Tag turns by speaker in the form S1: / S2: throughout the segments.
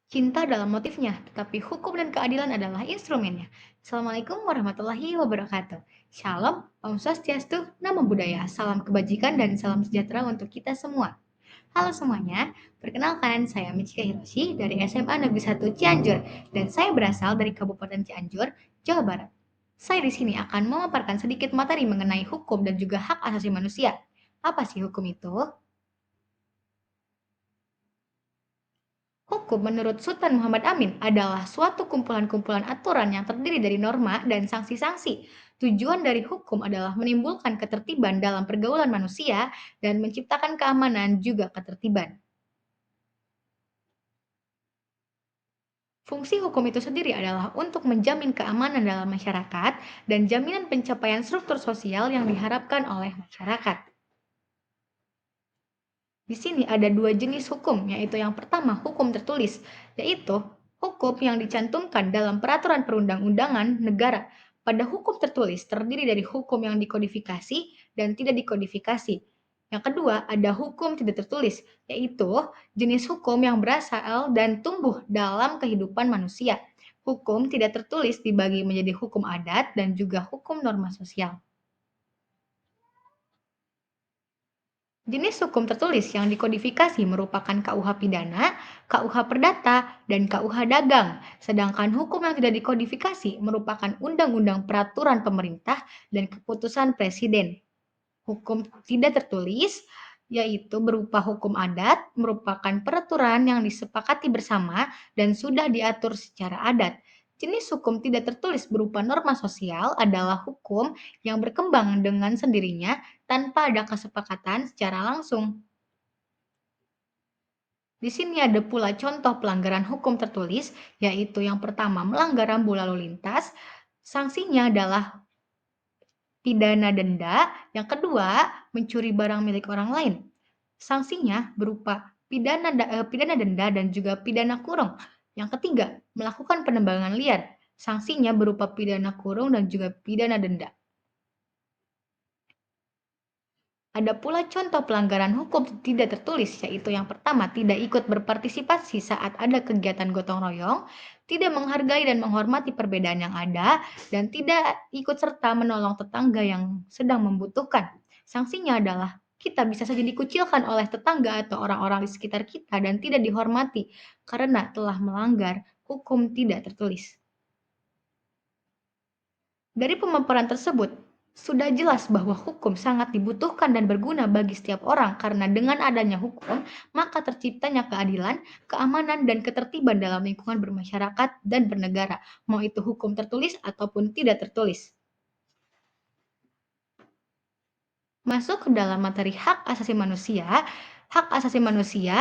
S1: Cinta dalam motifnya, tetapi hukum dan keadilan adalah instrumennya. Assalamualaikum warahmatullahi wabarakatuh. Shalom, Om Swastiastu, Namo Buddhaya, salam kebajikan dan salam sejahtera untuk kita semua. Halo semuanya, perkenalkan saya Michika Hiroshi dari SMA Negeri 1 Cianjur dan saya berasal dari Kabupaten Cianjur, Jawa Barat. Saya di sini akan memaparkan sedikit materi mengenai hukum dan juga hak asasi manusia. Apa sih hukum itu? Hukum menurut Sultan Muhammad Amin adalah suatu kumpulan-kumpulan aturan yang terdiri dari norma dan sanksi-sanksi. Tujuan dari hukum adalah menimbulkan ketertiban dalam pergaulan manusia dan menciptakan keamanan juga ketertiban. Fungsi hukum itu sendiri adalah untuk menjamin keamanan dalam masyarakat dan jaminan pencapaian struktur sosial yang diharapkan oleh masyarakat. Di sini ada dua jenis hukum, yaitu yang pertama hukum tertulis, yaitu hukum yang dicantumkan dalam peraturan perundang-undangan negara. Pada hukum tertulis terdiri dari hukum yang dikodifikasi dan tidak dikodifikasi. Yang kedua ada hukum tidak tertulis, yaitu jenis hukum yang berasal dan tumbuh dalam kehidupan manusia. Hukum tidak tertulis dibagi menjadi hukum adat dan juga hukum norma sosial. Jenis hukum tertulis yang dikodifikasi merupakan KUH pidana, KUH perdata, dan KUH dagang. Sedangkan hukum yang tidak dikodifikasi merupakan undang-undang peraturan pemerintah dan keputusan presiden. Hukum tidak tertulis yaitu berupa hukum adat, merupakan peraturan yang disepakati bersama dan sudah diatur secara adat. Jenis hukum tidak tertulis berupa norma sosial adalah hukum yang berkembang dengan sendirinya tanpa ada kesepakatan secara langsung. Di sini ada pula contoh pelanggaran hukum tertulis, yaitu yang pertama melanggar rambu lalu lintas, sanksinya adalah pidana denda, yang kedua mencuri barang milik orang lain. Sanksinya berupa pidana denda dan juga pidana kurung. Yang ketiga, melakukan penembangan liar. Sanksinya berupa pidana kurung dan juga pidana denda. Ada pula contoh pelanggaran hukum tidak tertulis, yaitu yang pertama, tidak ikut berpartisipasi saat ada kegiatan gotong royong, tidak menghargai dan menghormati perbedaan yang ada, dan tidak ikut serta menolong tetangga yang sedang membutuhkan. Sanksinya adalah kita bisa saja dikucilkan oleh tetangga atau orang-orang di sekitar kita dan tidak dihormati karena telah melanggar hukum tidak tertulis. Dari pemaparan tersebut, sudah jelas bahwa hukum sangat dibutuhkan dan berguna bagi setiap orang karena dengan adanya hukum, maka terciptanya keadilan, keamanan, dan ketertiban dalam lingkungan bermasyarakat dan bernegara, mau itu hukum tertulis ataupun tidak tertulis. Masuk ke dalam materi hak asasi manusia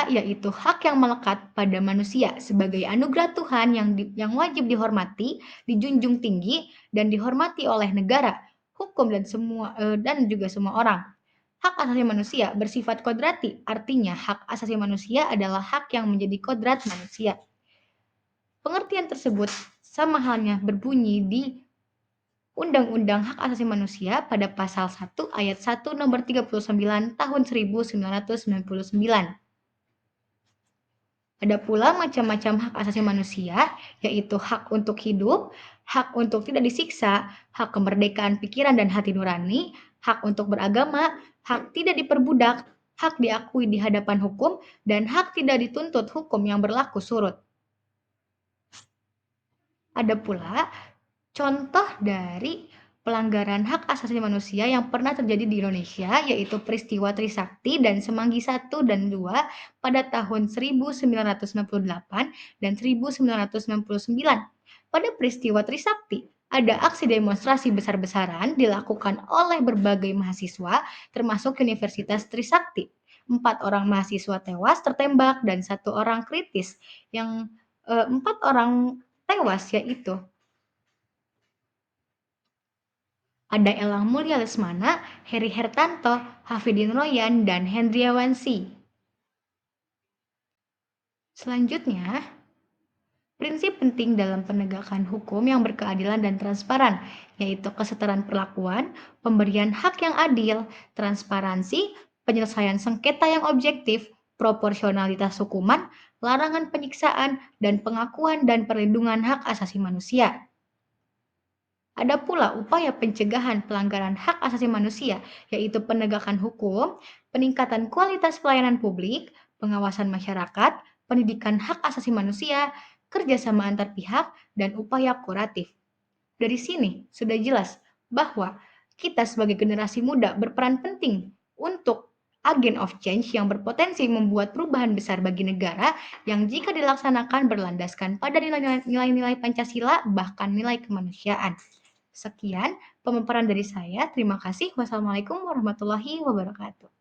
S1: yaitu hak yang melekat pada manusia sebagai anugerah Tuhan yang wajib dihormati, dijunjung tinggi, dan dihormati oleh negara, hukum dan juga semua orang. Hak asasi manusia bersifat kodrati, artinya hak asasi manusia adalah hak yang menjadi kodrat manusia. Pengertian tersebut sama halnya berbunyi di Undang-Undang Hak Asasi Manusia pada Pasal 1 Ayat 1 Nomor 39 Tahun 1999. Ada pula macam-macam hak asasi manusia, yaitu hak untuk hidup, hak untuk tidak disiksa, hak kemerdekaan pikiran dan hati nurani, hak untuk beragama, hak tidak diperbudak, hak diakui di hadapan hukum, dan hak tidak dituntut hukum yang berlaku surut. Ada pula contoh dari pelanggaran hak asasi manusia yang pernah terjadi di Indonesia, yaitu peristiwa Trisakti dan Semanggi I dan II pada tahun 1998 dan 1999. Pada peristiwa Trisakti, ada aksi demonstrasi besar-besaran dilakukan oleh berbagai mahasiswa, termasuk Universitas Trisakti. 4 orang mahasiswa tewas tertembak dan 1 orang kritis. Yang 4 orang tewas yaitu ada Elang Mulya Lesmana, Heri Hertanto, Hafidin Royan, dan Hendriawan C. Selanjutnya, prinsip penting dalam penegakan hukum yang berkeadilan dan transparan, yaitu kesetaraan perlakuan, pemberian hak yang adil, transparansi, penyelesaian sengketa yang objektif, proporsionalitas hukuman, larangan penyiksaan, dan pengakuan dan perlindungan hak asasi manusia. Ada pula upaya pencegahan pelanggaran hak asasi manusia, yaitu penegakan hukum, peningkatan kualitas pelayanan publik, pengawasan masyarakat, pendidikan hak asasi manusia, kerjasama antar pihak, dan upaya kuratif. Dari sini sudah jelas bahwa kita sebagai generasi muda berperan penting untuk agen of change yang berpotensi membuat perubahan besar bagi negara yang jika dilaksanakan berlandaskan pada nilai-nilai Pancasila bahkan nilai kemanusiaan. Sekian pemaparan dari saya. Terima kasih. Wassalamualaikum warahmatullahi wabarakatuh.